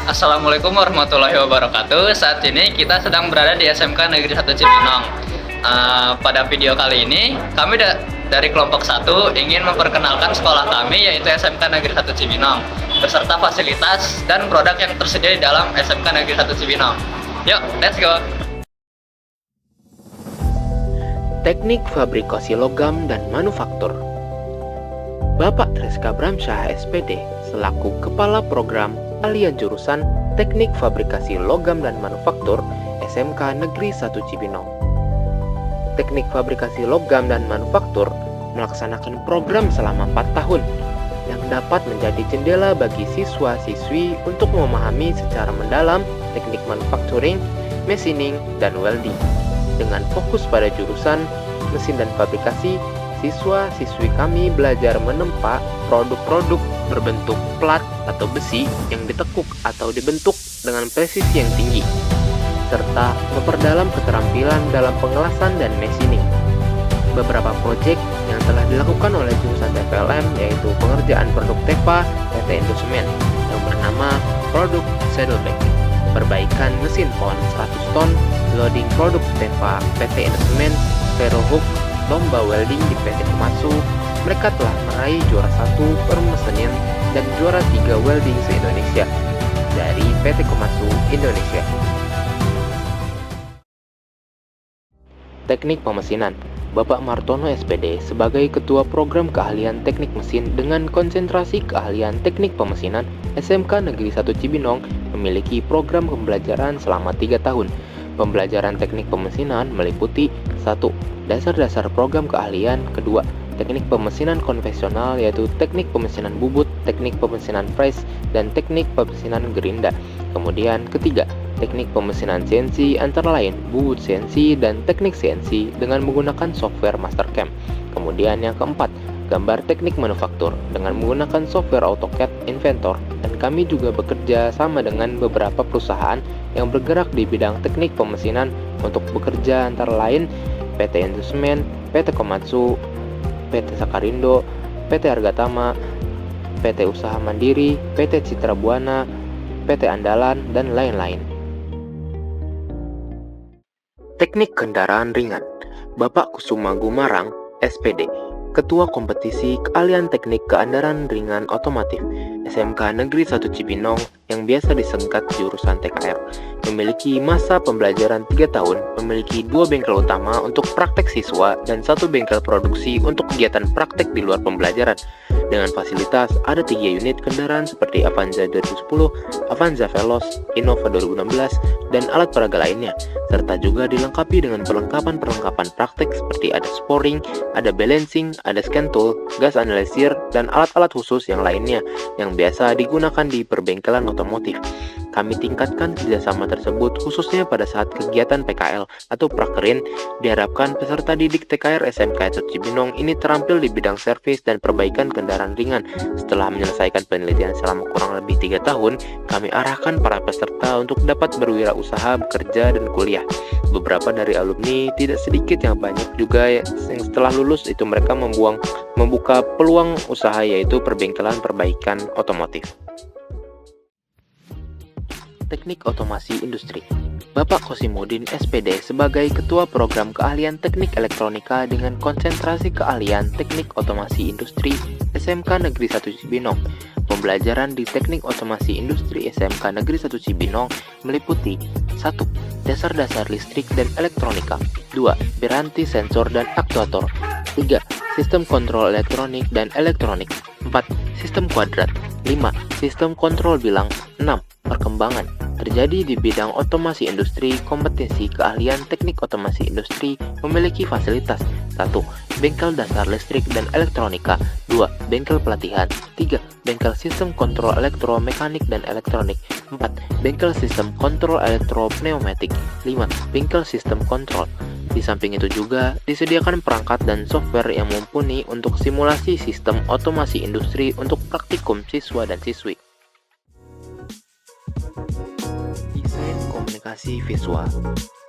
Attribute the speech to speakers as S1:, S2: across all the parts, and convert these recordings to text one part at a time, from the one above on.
S1: Assalamualaikum warahmatullahi wabarakatuh. Saat ini kita sedang berada di SMK Negeri 1 Cibinong. Pada video kali ini, kami dari kelompok 1 ingin memperkenalkan sekolah kami, yaitu SMK Negeri 1 Cibinong, beserta fasilitas dan produk yang tersedia di dalam SMK Negeri 1 Cibinong. Yuk, let's go!
S2: Teknik Fabrikasi Logam dan Manufaktur. Bapak Treska Bramsyah SPD selaku Kepala Program Kalian Jurusan Teknik Fabrikasi Logam dan Manufaktur SMK Negeri 1 Cibinong. Teknik Fabrikasi Logam dan Manufaktur melaksanakan program selama 4 tahun yang dapat menjadi jendela bagi siswa-siswi untuk memahami secara mendalam teknik manufacturing, machining, dan welding. Dengan fokus pada jurusan mesin dan fabrikasi, siswa-siswi kami belajar menempa produk-produk berbentuk plat atau besi yang ditekuk atau dibentuk dengan presisi yang tinggi, serta memperdalam keterampilan dalam pengelasan dan machining. Beberapa proyek yang telah dilakukan oleh jurusan TPLM yaitu pengerjaan produk TEPA PT Indosemen yang bernama produk Saddleback, perbaikan mesin pon 100 ton, loading produk TEPA PT Indosemen, Vero Hook, lomba welding di PT Komatsu. Mereka telah meraih juara 1 permesenian dan juara 3 welding se-Indonesia dari PT Komatsu Indonesia. Teknik Pemesinan. Bapak Martono SPD sebagai Ketua Program Keahlian Teknik Mesin dengan konsentrasi keahlian teknik pemesinan SMK Negeri 1 Cibinong memiliki program pembelajaran selama 3 tahun. Pembelajaran teknik pemesinan meliputi 1. Dasar-dasar program keahlian. 2. Teknik pemesinan konvensional yaitu teknik pemesinan bubut, teknik pemesinan press, dan teknik pemesinan gerinda. Kemudian ketiga, teknik pemesinan CNC antara lain bubut CNC dan teknik CNC dengan menggunakan software Mastercam. Kemudian yang keempat, gambar teknik manufaktur dengan menggunakan software AutoCAD Inventor, dan kami juga bekerja sama dengan beberapa perusahaan yang bergerak di bidang teknik pemesinan untuk bekerja antara lain PT Indosemen, PT Komatsu, PT Sakarindo, PT Argatama, PT Usaha Mandiri, PT Citra Buana, PT Andalan, dan lain-lain. Teknik Kendaraan Ringan. Bapak Kusuma Gumarang, SPD, Ketua Kompetisi Keahlian Teknik Kendaraan Ringan Otomotif SMK Negeri 1 Cibinong yang biasa disingkat jurusan TKR, memiliki masa pembelajaran 3 tahun, memiliki 2 bengkel utama untuk praktek siswa dan 1 bengkel produksi untuk kegiatan praktek di luar pembelajaran. Dengan fasilitas ada 3 unit kendaraan seperti Avanza 2010, Avanza Veloz, Innova 2016, dan alat peraga lainnya, serta juga dilengkapi dengan perlengkapan-perlengkapan praktek seperti ada sporing, ada balancing, ada scan tool, gas analyzer, dan alat-alat khusus yang lainnya yang biasa digunakan di perbengkelan otomotif. Kami tingkatkan kerjasama tersebut khususnya pada saat kegiatan PKL atau prakerin. Diharapkan peserta didik TKR SMK 1 Cibinong ini terampil di bidang servis dan perbaikan kendaraan ringan. Setelah menyelesaikan penelitian selama kurang lebih 3 tahun, kami arahkan para peserta untuk dapat berwirausaha, bekerja, dan kuliah. Beberapa dari alumni, tidak sedikit yang banyak juga yang setelah lulus itu mereka membuka peluang usaha yaitu perbengkelan perbaikan otomotif. Teknik Otomasi Industri. Bapak Kosimudin SPD sebagai Ketua Program Keahlian Teknik Elektronika dengan konsentrasi keahlian Teknik Otomasi Industri SMK Negeri 1 Cibinong. Pembelajaran di Teknik Otomasi Industri SMK Negeri 1 Cibinong meliputi 1. Dasar-dasar listrik dan elektronika. 2. Piranti sensor dan aktuator. 3. Sistem kontrol elektronik dan elektronik. 4. Sistem kuadrat. 5. Sistem kontrol bilang. 6. Perkembangan terjadi di bidang otomasi industri. Kompetensi keahlian teknik otomasi industri memiliki fasilitas 1. Bengkel dasar listrik dan elektronika. 2. Bengkel pelatihan. 3. Bengkel sistem kontrol elektromekanik dan elektronik. 4. Bengkel sistem kontrol elektropneumatik. 5. Bengkel sistem kontrol. Di samping itu juga disediakan perangkat dan software yang mumpuni untuk simulasi sistem otomasi industri untuk praktikum siswa dan siswi. Desain Komunikasi Visual.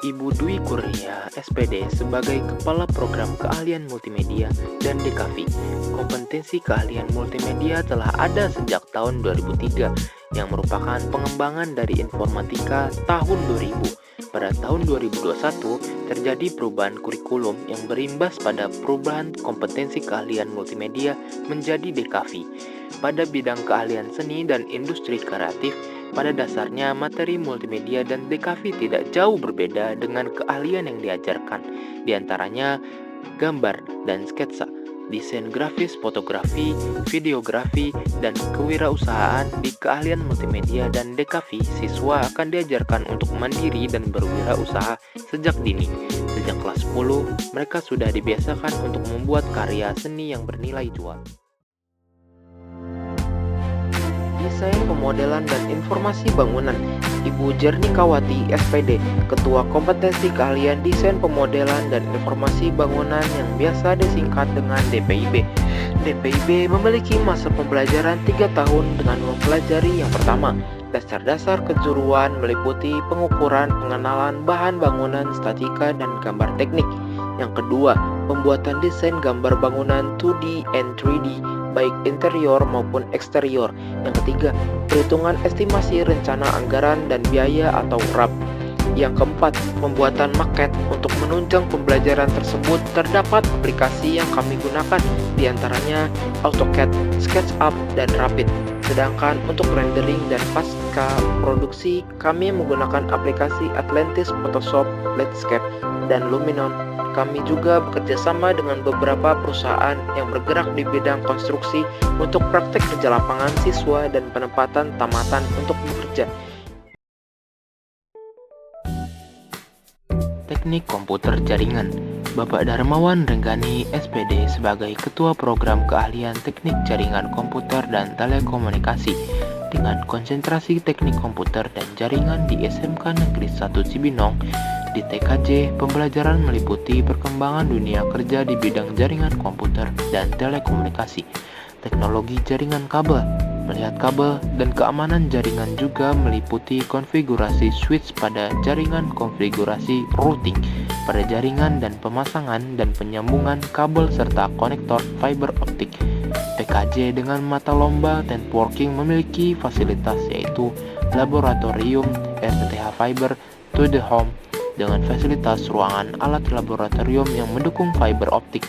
S2: Ibu Dwi Kurnia SPD sebagai Kepala Program Keahlian Multimedia dan DKV. Kompetensi keahlian multimedia telah ada sejak tahun 2003 yang merupakan pengembangan dari informatika tahun 2000. Pada tahun 2021, terjadi perubahan kurikulum yang berimbas pada perubahan kompetensi keahlian multimedia menjadi DKV. Pada bidang keahlian seni dan industri kreatif, pada dasarnya materi multimedia dan DKV tidak jauh berbeda dengan keahlian yang diajarkan, di antaranya gambar dan sketsa, desain grafis, fotografi, videografi, dan kewirausahaan. Di keahlian multimedia dan DKV, siswa akan diajarkan untuk mandiri dan berwirausaha sejak dini. Sejak kelas 10, mereka sudah dibiasakan untuk membuat karya seni yang bernilai jual. Desain Pemodelan dan Informasi Bangunan, Ibu Jernikawati SPD, Ketua Kompetensi Keahlian Desain Pemodelan dan Informasi Bangunan yang biasa disingkat dengan DPIB. DPIB memiliki masa pembelajaran 3 tahun dengan mempelajari yang pertama, dasar-dasar kejuruan meliputi pengukuran, pengenalan bahan bangunan, statika, dan gambar teknik. Yang kedua, pembuatan desain gambar bangunan 2D and 3D, baik interior maupun eksterior. Yang ketiga, perhitungan estimasi rencana anggaran dan biaya atau RAP. Yang keempat, pembuatan maket. Untuk menunjang pembelajaran tersebut, terdapat aplikasi yang kami gunakan, diantaranya AutoCAD, SketchUp, dan Rapid. Sedangkan untuk rendering dan pasca produksi, kami menggunakan aplikasi Atlantis, Photoshop, Landscape, dan Luminon. Kami juga bekerja sama dengan beberapa perusahaan yang bergerak di bidang konstruksi untuk praktek kerja lapangan siswa dan penempatan tamatan untuk bekerja. Teknik Komputer Jaringan, Bapak Darmawan Renggani SPD sebagai Ketua Program Keahlian Teknik Jaringan Komputer dan Telekomunikasi dengan konsentrasi Teknik Komputer dan Jaringan di SMK Negeri 1 Cibinong. Di TKJ, pembelajaran meliputi perkembangan dunia kerja di bidang jaringan komputer dan telekomunikasi, teknologi jaringan kabel, melihat kabel, dan keamanan jaringan juga meliputi konfigurasi switch pada jaringan, konfigurasi routing pada jaringan, dan pemasangan dan penyambungan kabel serta konektor fiber optik. TKJ dengan mata lomba networking memiliki fasilitas yaitu laboratorium FTTH Fiber to the Home dengan fasilitas ruangan alat laboratorium yang mendukung fiber optik,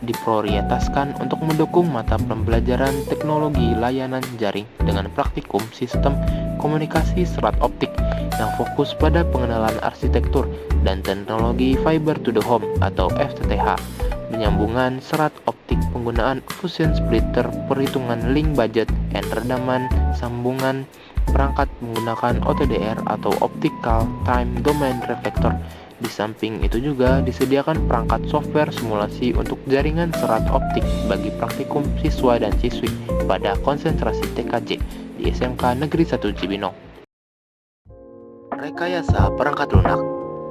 S2: diprioritaskan untuk mendukung mata pembelajaran teknologi layanan jaring dengan praktikum sistem komunikasi serat optik yang fokus pada pengenalan arsitektur dan teknologi fiber to the home atau FTTH, penyambungan serat optik, penggunaan fusion splitter, perhitungan link budget, and redaman sambungan perangkat menggunakan OTDR atau Optical Time Domain Reflector. Di samping itu juga disediakan perangkat software simulasi untuk jaringan serat optik bagi praktikum siswa dan siswi pada konsentrasi TKJ di SMK Negeri 1 Cibinong. Rekayasa Perangkat Lunak,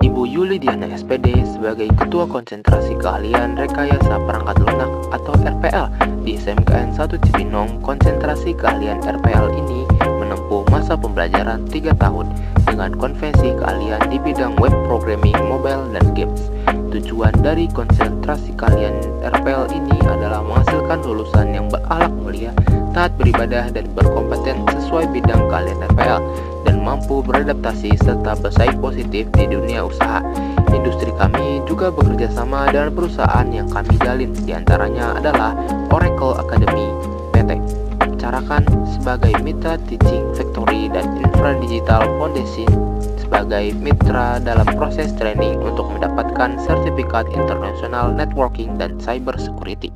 S2: Ibu Yuli Diana SPD sebagai Ketua Konsentrasi Keahlian Rekayasa Perangkat Lunak atau RPL di SMKN 1 Cibinong. Konsentrasi keahlian RPL ini menempuh masa pembelajaran 3 tahun dengan konvensi keahlian di bidang web programming, mobile, dan games. Tujuan dari konsentrasi keahlian RPL ini adalah menghasilkan lulusan yang berakhlak mulia, taat beribadah, dan berkompeten sesuai bidang keahlian RPL, dan mampu beradaptasi serta bersaing positif di dunia usaha. Industri kami juga bekerja sama dengan perusahaan yang kami jalin, diantaranya adalah Oracle Academy PT, Carakan sebagai Mitra Teaching Factory, dan Infra Digital Foundation sebagai mitra dalam proses training untuk mendapatkan sertifikat internasional networking dan cyber security.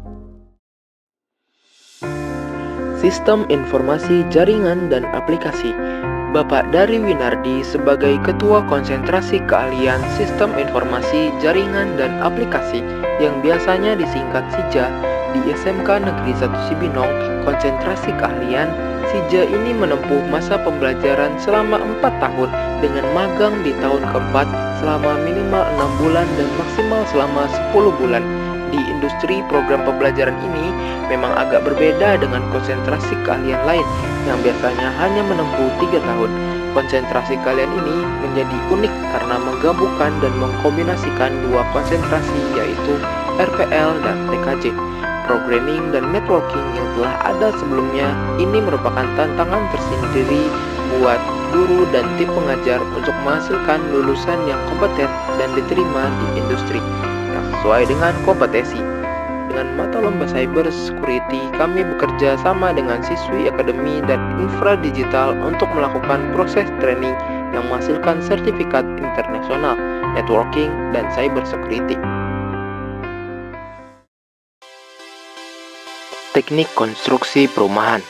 S2: Sistem Informasi Jaringan dan Aplikasi, Bapak Dari Winardi sebagai Ketua Konsentrasi Keahlian Sistem Informasi Jaringan dan Aplikasi yang biasanya disingkat SIJA di SMK Negeri 1 Cibinong. Konsentrasi keahlian SIJA ini menempuh masa pembelajaran selama 4 tahun dengan magang di tahun keempat selama minimal 6 bulan dan maksimal selama 10 bulan. Di industri program pembelajaran ini memang agak berbeda dengan konsentrasi keahlian lain yang biasanya hanya menempuh 3 tahun. Konsentrasi keahlian ini menjadi unik karena menggabungkan dan mengkombinasikan dua konsentrasi yaitu RPL dan TKJ. programming, dan networking yang telah ada sebelumnya. Ini merupakan tantangan tersendiri buat guru dan tim pengajar untuk menghasilkan lulusan yang kompeten dan diterima di industri yang sesuai dengan kompetensi. Dengan mata lomba cyber security, kami bekerja sama dengan siswi akademi dan infra digital untuk melakukan proses training yang menghasilkan sertifikat internasional, networking, dan cyber security. Teknik konstruksi perumahan.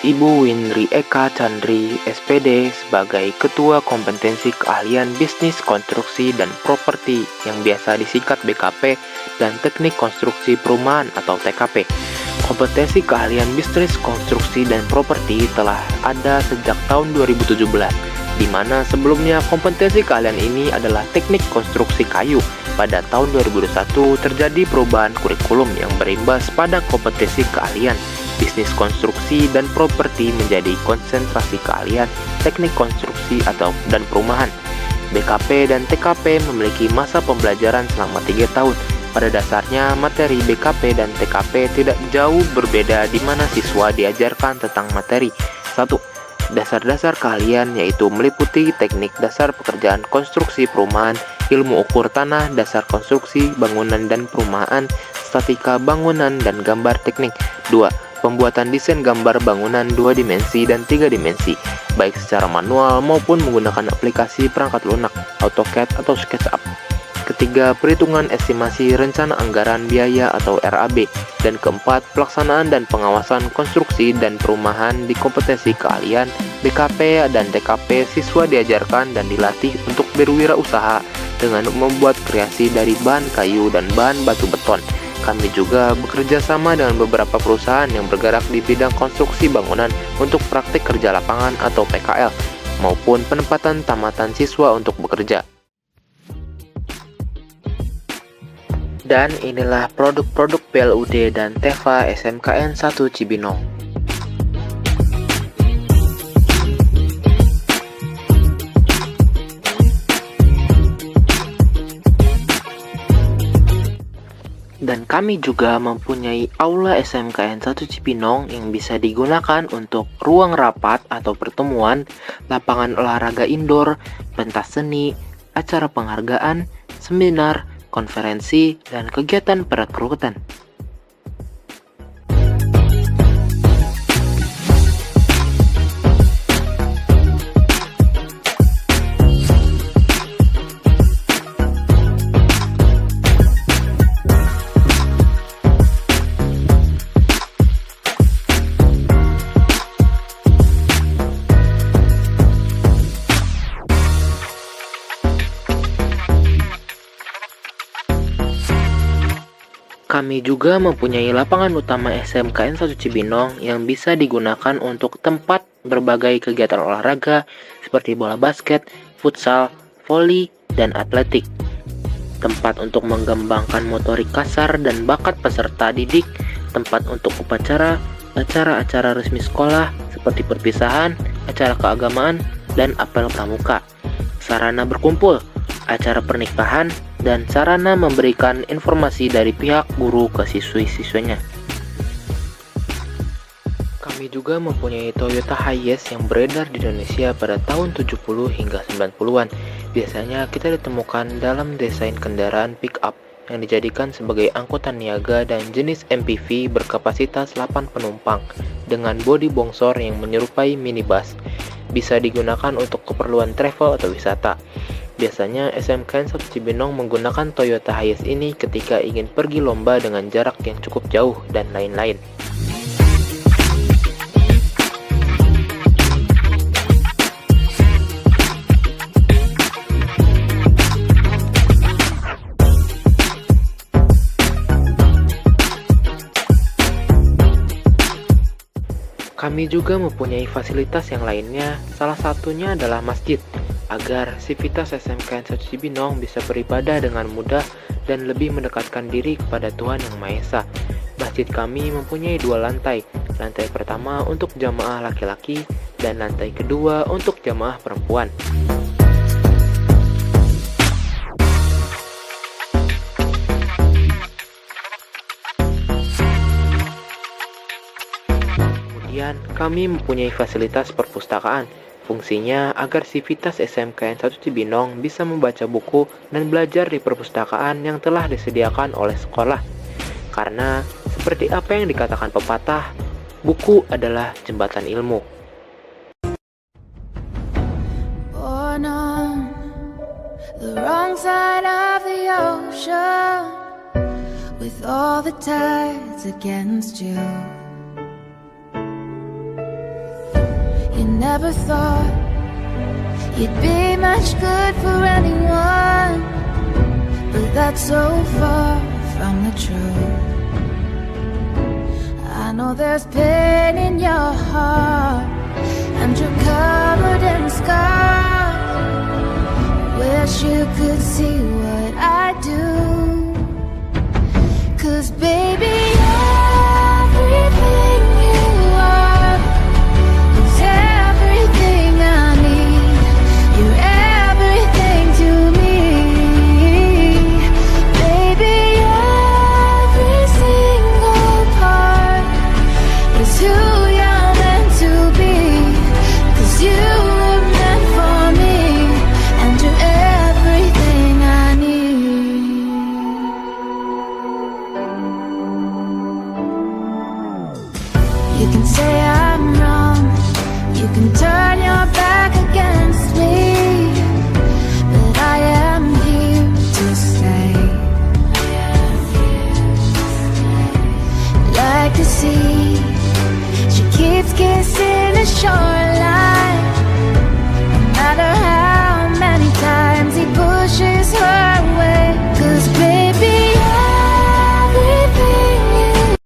S2: Ibu Winri Eka Chandri, SPD, sebagai Ketua Kompetensi Keahlian Bisnis Konstruksi dan Properti yang biasa disingkat BKP dan Teknik Konstruksi Perumahan atau TKP. Kompetensi keahlian bisnis konstruksi dan properti telah ada sejak tahun 2017, di mana sebelumnya kompetensi keahlian ini adalah teknik konstruksi kayu. Pada tahun 2021 terjadi perubahan kurikulum yang berimbas pada kompetensi keahlian bisnis konstruksi dan properti menjadi konsentrasi keahlian teknik konstruksi dan perumahan. BKP dan TKP memiliki masa pembelajaran selama 3 tahun. Pada dasarnya, materi BKP dan TKP tidak jauh berbeda di mana siswa diajarkan tentang materi. 1. Dasar-dasar keahlian yaitu meliputi teknik dasar pekerjaan konstruksi perumahan, ilmu ukur tanah, dasar konstruksi, bangunan dan perumahan, statika bangunan dan gambar teknik. 2. Pembuatan desain gambar bangunan 2 dimensi dan 3 dimensi, baik secara manual maupun menggunakan aplikasi perangkat lunak, AutoCAD atau SketchUp. Ketiga, perhitungan estimasi rencana anggaran biaya atau RAB. Dan keempat, pelaksanaan dan pengawasan konstruksi dan perumahan di kompetensi keahlian BKP dan TKP. Siswa diajarkan dan dilatih untuk berwirausaha dengan membuat kreasi dari bahan kayu dan bahan batu beton. Kami juga bekerja sama dengan beberapa perusahaan yang bergerak di bidang konstruksi bangunan untuk praktik kerja lapangan atau PKL, maupun penempatan tamatan siswa untuk bekerja. Dan inilah produk-produk PLUD dan TEVA SMKN 1 Cibinong. Dan kami juga mempunyai aula SMKN 1 Cibinong yang bisa digunakan untuk ruang rapat atau pertemuan, lapangan olahraga indoor, pentas seni, acara penghargaan, seminar, konferensi, dan kegiatan perekrutan. Kami juga mempunyai lapangan utama SMKN 1 Cibinong yang bisa digunakan untuk tempat berbagai kegiatan olahraga seperti bola basket, futsal, voli, dan atletik. Tempat untuk mengembangkan motorik kasar dan bakat peserta didik, tempat untuk upacara, acara-acara resmi sekolah seperti perpisahan, acara keagamaan, dan apel pramuka. Sarana berkumpul, acara pernikahan, dan sarana memberikan informasi dari pihak guru ke siswi-siswinya. Kami juga mempunyai Toyota Hiace yang beredar di Indonesia pada tahun 70 hingga 90-an. Biasanya kita ditemukan dalam desain kendaraan pick-up yang dijadikan sebagai angkutan niaga dan jenis MPV berkapasitas 8 penumpang dengan bodi bongsor yang menyerupai minibus. Bisa digunakan untuk keperluan travel atau wisata. Biasanya SMKN 1 Cibinong menggunakan Toyota Hiace ini ketika ingin pergi lomba dengan jarak yang cukup jauh dan lain-lain. Kami juga mempunyai fasilitas yang lainnya, salah satunya adalah masjid, agar sivitas SMKN 1 Cibinong bisa beribadah dengan mudah dan lebih mendekatkan diri kepada Tuhan Yang Maha Esa. Masjid kami mempunyai 2 lantai, lantai pertama untuk jamaah laki-laki dan lantai kedua untuk jamaah perempuan. Kemudian, kami mempunyai fasilitas perpustakaan. Fungsinya agar sivitas SMKN 1 Cibinong bisa membaca buku dan belajar di perpustakaan yang telah disediakan oleh sekolah. Karena, seperti apa yang dikatakan pepatah, buku adalah jembatan ilmu.
S3: Born on the wrong side of the ocean, with all the tides against you. You never thought you'd be much good for anyone, but that's so far from the truth. I know there's pain in your heart, and you're covered in scars. Wish you could see what I do, 'cause baby, everything you are is everything I need. You're everything to me, baby. Every single part is who you're meant to be, 'cause you were meant for me, and you're everything I need. You can say I'm wrong, you can turn your back against me, but I am here to stay. Like the sea, she keeps kissing the shoreline.